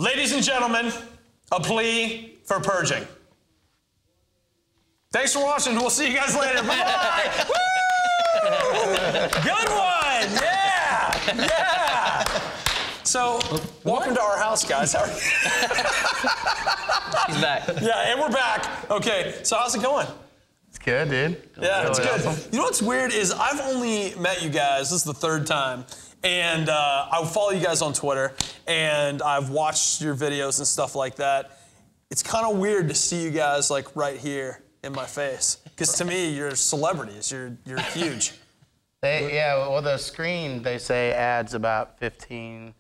Ladies and gentlemen, A Plea for Purging. Thanks for watching. We'll see you guys later. Bye-bye. Good one. Yeah. Yeah. So, welcome to our house, guys. How are you? He's back. Yeah, and we're back. Okay, so how's it going? It's good, dude. Yeah, it's good. Awesome. You know what's weird is I've only met you guys, this is the third time, and I follow you guys on Twitter, and I've watched your videos and stuff like that. It's kind of weird to see you guys like right here in my face, because to me, you're celebrities. You're huge. Well, the screen, they say, adds about 15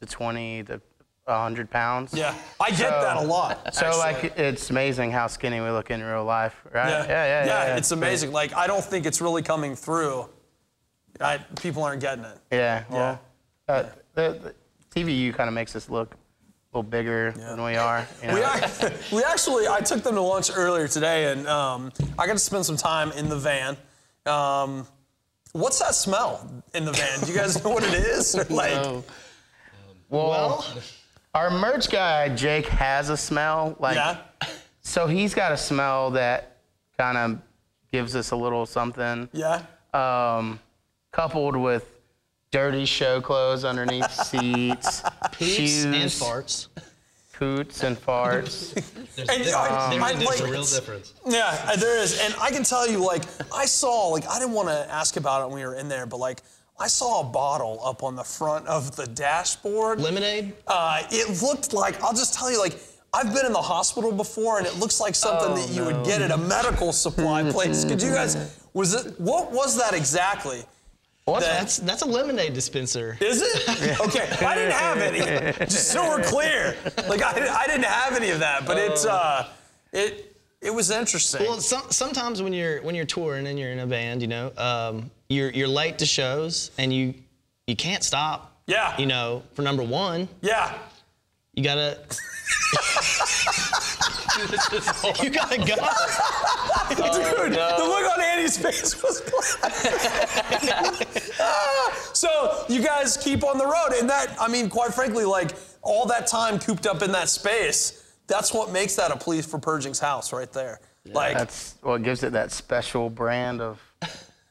to 20 to 100 pounds. Yeah, I get that a lot. So, actually. like, it's amazing how skinny we look in real life, right? Yeah, it's amazing. Like, I don't think it's really coming through. People aren't getting it. Yeah, well, the TVU kind of makes us look a little bigger than we are. You know? I took them to lunch earlier today, and I got to spend some time in the van. What's that smell in the van? Do you guys know what it is? Or like, no. Well, our merch guy, Jake, has a smell. Like, so he's got a smell that kind of gives us a little something. Yeah. Coupled with dirty show clothes underneath seats, Poots and farts. Poots and farts. There's a real difference. Yeah, there is. And I can tell you, like, I didn't want to ask about it when we were in there, but, like, I saw a bottle up on the front of the dashboard. Lemonade? It looked like, I'll just tell you, like, I've been in the hospital before, and it looks like something that you would get at a medical supply place. Could you guys, what was that exactly? That's a lemonade dispenser. Is it? Okay, I didn't have any. Just so we're clear, like I didn't have any of that, but it was interesting. Well, sometimes when you're touring and you're in a band, you know, you're late to shows and you can't stop. Yeah. You know, for number one. Yeah. You gotta. You gotta go. Dude, the look on Andy's face was black. So you guys keep on the road, and that, I mean, quite frankly, like all that time cooped up in that space, that's what makes that A Plea for Purging's house right there. Yeah. Like, that's what gives it that special brand of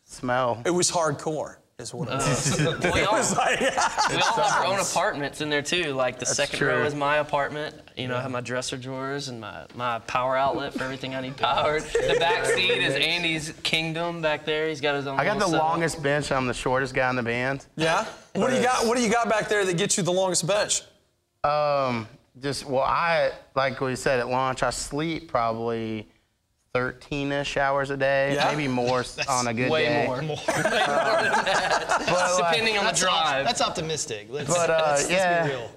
smell. It was hardcore. Is what it was. We all have our own apartments in there too. Like the second row is my apartment. You know, I have my dresser drawers and my power outlet for everything I need powered. The back seat is Andy's kingdom back there. He's got his own. I got the longest bench. I'm the shortest guy in the band. Yeah. What do you got? What do you got back there that gets you the longest bench? Like we said at lunch, I sleep probably 13-ish hours a day, maybe more on a good day. Way more than that. Depending on the drive. That's optimistic. Let's be real.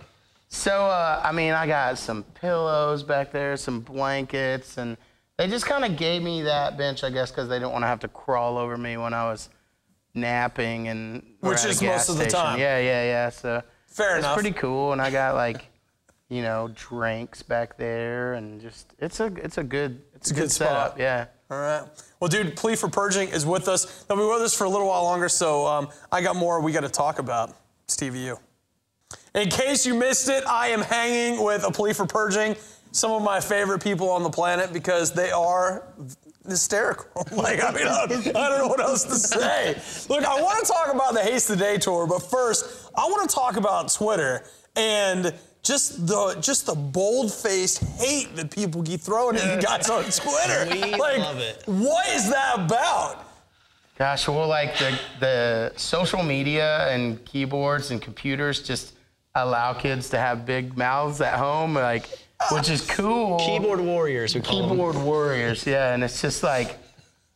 So, I mean, I got some pillows back there, some blankets, and they just kind of gave me that bench, I guess, because they didn't want to have to crawl over me when I was napping and which is most of the time. Yeah. So fair enough. It's pretty cool, and I got like, you know, drinks back there, and just it's a good spot. Setup. Yeah. All right. Well, dude, Plea for Purging is with us. They'll be with us for a little while longer, so I got more we got to talk about. It's TVU. In case you missed it, I am hanging with A Plea for Purging, some of my favorite people on the planet because they are hysterical. Like, I mean, I don't know what else to say. Look, I want to talk about the Haste the Day tour, but first, I want to talk about Twitter and just the bold-faced hate that people keep throwing at you guys on Twitter. We love it. What is that about? Gosh, well, like the social media and keyboards and computers just allow kids to have big mouths at home, like, which is cool. Keyboard warriors, we call them. Keyboard warriors, yeah, and it's just like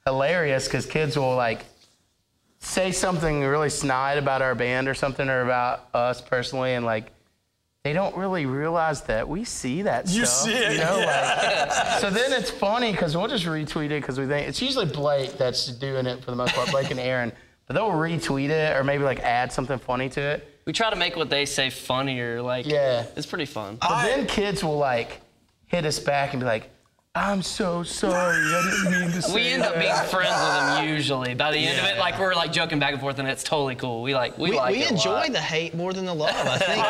hilarious because kids will like say something really snide about our band or something or about us personally, and like they don't really realize that we see that stuff. You see it, you know? yeah. Like, so then it's funny because we'll just retweet it because we think it's usually Blake that's doing it for the most part, Blake and Aaron, but they'll retweet it or maybe like add something funny to it. We try to make what they say funnier. Like, it's pretty fun. But then kids will like hit us back and be like, I'm so sorry. I didn't mean to say We end up being friends with him usually. By the end of it, like we're like joking back and forth, and it's totally cool. We enjoy the hate more than the love. I think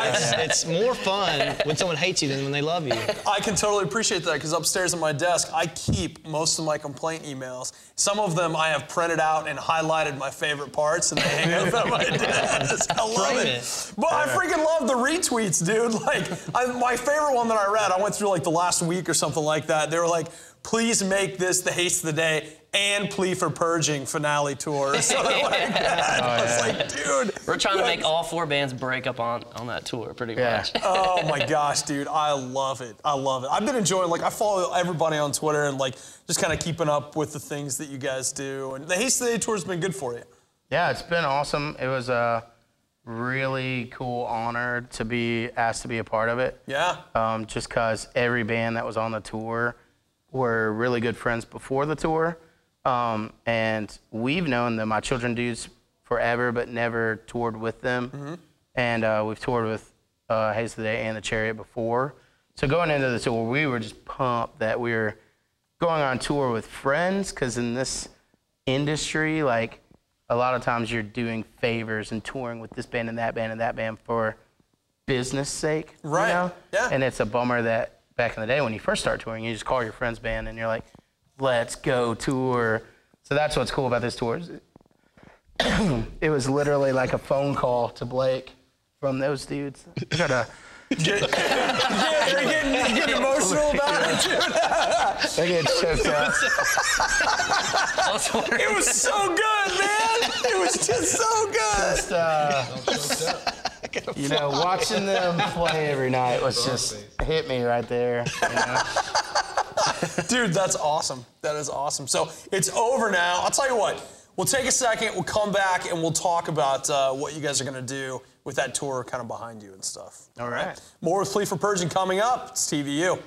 it's more fun when someone hates you than when they love you. I can totally appreciate that because upstairs at my desk, I keep most of my complaint emails. Some of them I have printed out and highlighted my favorite parts, and they hang up at my desk. I love it. But I freaking love the retweets, dude. Like, my favorite one that I read, I went through like the last week or something like that. They were like, please make this the Haste of the Day and Plea for Purging finale tour. So like that. I was like, dude. We're trying to make all 4 bands break up on that tour pretty much. Oh my gosh, dude. I love it. I love it. I've been enjoying, like, I follow everybody on Twitter and like just kind of keeping up with the things that you guys do. And the Haste of the Day tour has been good for you. Yeah, it's been awesome. It was a really cool honor to be asked to be a part of it. Yeah. Just because every band that was on the tour were really good friends before the tour. And we've known the My Children dudes forever, but never toured with them. Mm-hmm. And we've toured with Haste of the Day and the Chariot before. So going into the tour, we were just pumped that we were going on tour with friends, because in this industry, like, a lot of times you're doing favors and touring with this band and that band and that band for business sake. Right. You know? Yeah. And it's a bummer that back in the day when you first start touring, you just call your friend's band and you're like, let's go tour. So that's what's cool about this tour. It was literally like a phone call to Blake from those dudes. I gotta You're getting emotional about it, dude. I get choked up. It was so good, man. It was just so good. Just, you know, watching them play every night was just hit me right there. You know? Dude, that's awesome. That is awesome. So it's over now. I'll tell you what. We'll take a second. We'll come back and we'll talk about what you guys are going to do with that tour kind of behind you and stuff. All right. More with Plea for Purging coming up. It's TVU.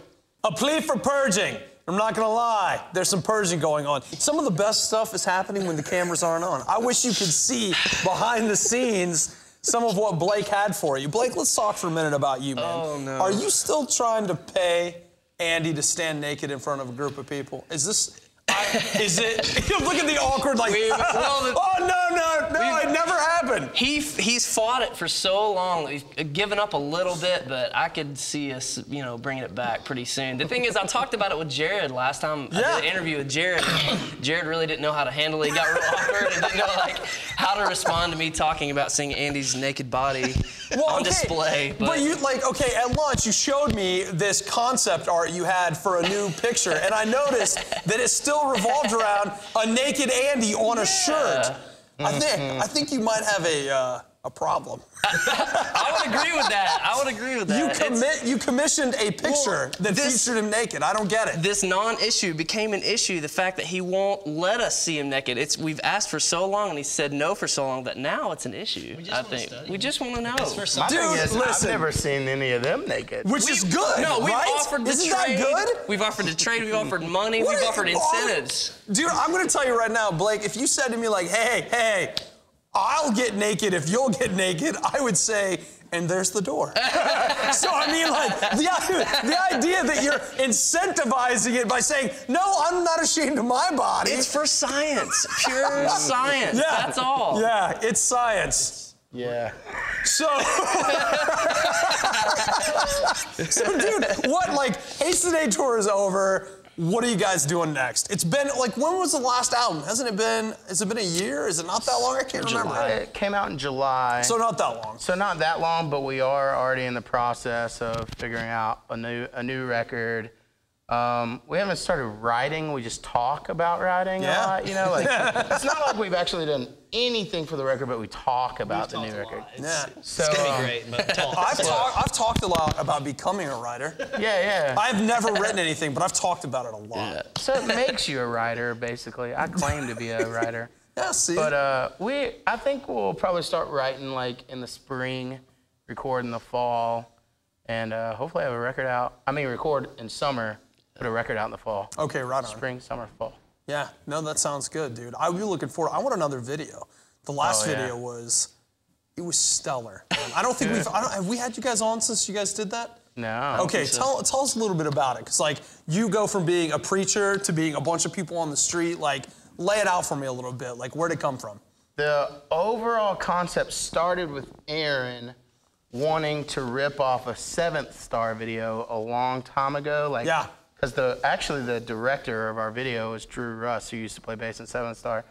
A Plea for Purging. I'm not going to lie. There's some purging going on. Some of the best stuff is happening when the cameras aren't on. I wish you could see behind the scenes some of what Blake had for you. Blake, let's talk for a minute about you, man. Oh, no. Are you still trying to pay Andy to stand naked in front of a group of people? Is this... is it? Look at the awkward, like, oh, no, it never happened. He's fought it for so long. We've given up a little bit, but I could see us, bringing it back pretty soon. The thing is, I talked about it with Jared last time. I did an interview with Jared. Jared really didn't know how to handle it. He got real awkward and didn't know, how to respond to me talking about seeing Andy's naked body on display. But you, at lunch, you showed me this concept art you had for a new picture, and I noticed that it still revolved around a naked Andy on a shirt. I think you might have a problem. I would agree with that. You commissioned a picture that featured him naked. I don't get it. This non-issue became an issue. The fact that he won't let us see him naked. We've asked for so long, and he said no for so long that now it's an issue. We just want to know. Dude, listen, I've never seen any of them naked. Which is good. No, we've right? offered to Isn't trade. That good? We've offered to trade. We've offered money. We've offered incentives. Dude, I'm going to tell you right now, Blake. If you said to me hey. I'll get naked if you'll get naked, I would say, and there's the door. So, I mean, the idea that you're incentivizing it by saying, no, I'm not ashamed of my body. It's for science, pure science, that's all. Yeah, it's science. Yeah. So, dude, Haste of the Day tour is over. What are you guys doing next? It's been, when was the last album? Has it been a year? Is it not that long? I can't remember. It came out in July. So not that long. So not that long, but we are already in the process of figuring out a new record. We haven't started writing. We just talk about writing a lot. It's not like we've actually done anything for the record, but we talk about the new record. It's gonna be great. But I've talked a lot about becoming a writer. Yeah. I've never written anything, but I've talked about it a lot. Yeah. So it makes you a writer, basically. I claim to be a writer. Yeah, see. But I think we'll probably start writing in the spring, record in the fall, and hopefully have a record out. Record in summer. Put a record out in the fall. Okay, right on. Spring, summer, fall. Yeah, no, that sounds good, dude. I'll be looking forward. I want another video. The last video was stellar. Man. I don't think have we had you guys on since you guys did that? No. Okay, tell us a little bit about it, because like you go from being a preacher to being a bunch of people on the street. Like, lay it out for me a little bit. Like, where'd it come from? The overall concept started with Aaron wanting to rip off a 7th Star video a long time ago. Like, yeah. Because actually the director of our video was Drew Russ, who used to play bass in 7th Star.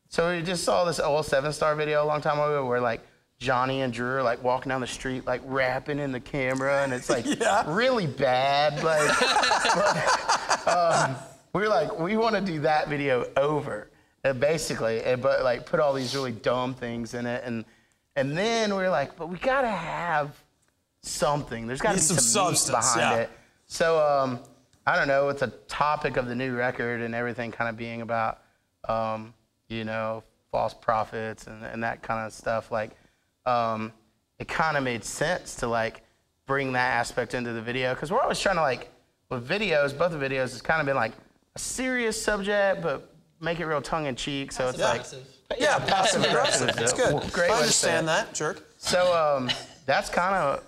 So we just saw this old 7th Star video a long time ago where like Johnny and Drew are like walking down the street like rapping in the camera, and it's like really bad. Like, we were like, we want to do that video over, basically, but like put all these really dumb things in it, and then we were like, but we gotta have something. There's gotta be some meat behind it. So I don't know, with the topic of the new record and everything kind of being about you know, false prophets and that kind of stuff, like it kind of made sense to like bring that aspect into the video, because we're always trying to like, with videos, both the videos, it's kind of been like a serious subject, but make it real tongue-in-cheek, so it's like, yeah, passive aggressive. It's good. Great I understand that, jerk. So that's kind of.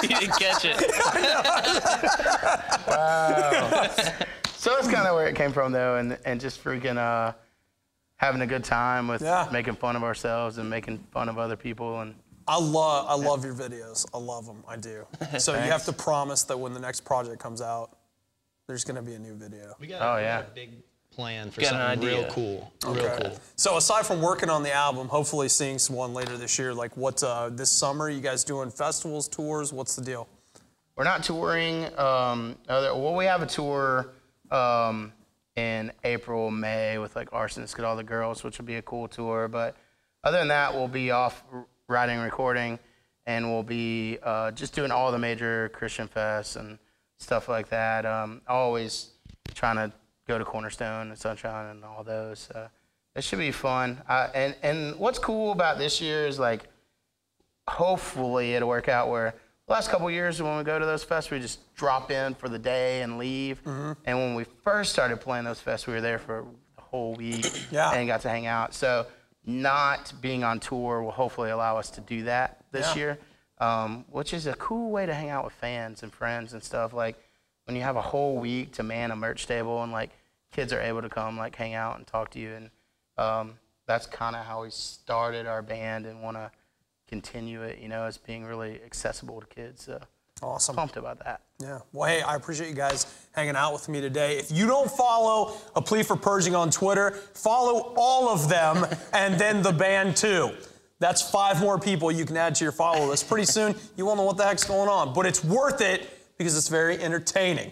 You didn't catch it. Wow. So that's kind of where it came from, though, and just freaking having a good time with making fun of ourselves and making fun of other people. And I love your videos. I love them. I do. So you have to promise that when the next project comes out, there's going to be a new video. We got a big plan for Got an something idea. real cool. Okay. Real cool. So aside from working on the album, hopefully seeing one later this year, like what this summer, you guys doing festivals, tours? What's the deal? we're not touring. Well, we have a tour in April, May with like Arsonist Get All the Girls, which will be a cool tour. But other than that, we'll be off writing, recording, and we'll be just doing all the major Christian fests and stuff like that. Always trying to go to Cornerstone and Sunshine and all those. It should be fun. And what's cool about this year is like, hopefully it'll work out where the last couple of years when we go to those fests, we just drop in for the day and leave. Mm-hmm. And when we first started playing those fests, we were there for the whole week and got to hang out. So not being on tour will hopefully allow us to do that this year, which is a cool way to hang out with fans and friends and stuff. Like when you have a whole week to man a merch table and like kids are able to come like hang out and talk to you. And that's kind of how we started our band and want to continue it, you know, as being really accessible to kids. So awesome. Pumped about that. Yeah. Well, hey, I appreciate you guys hanging out with me today. If you don't follow A Plea for Purging on Twitter, follow all of them and then the band too. That's 5 more people you can add to your follow list. Pretty soon, you won't know what the heck's going on, but it's worth it because it's very entertaining.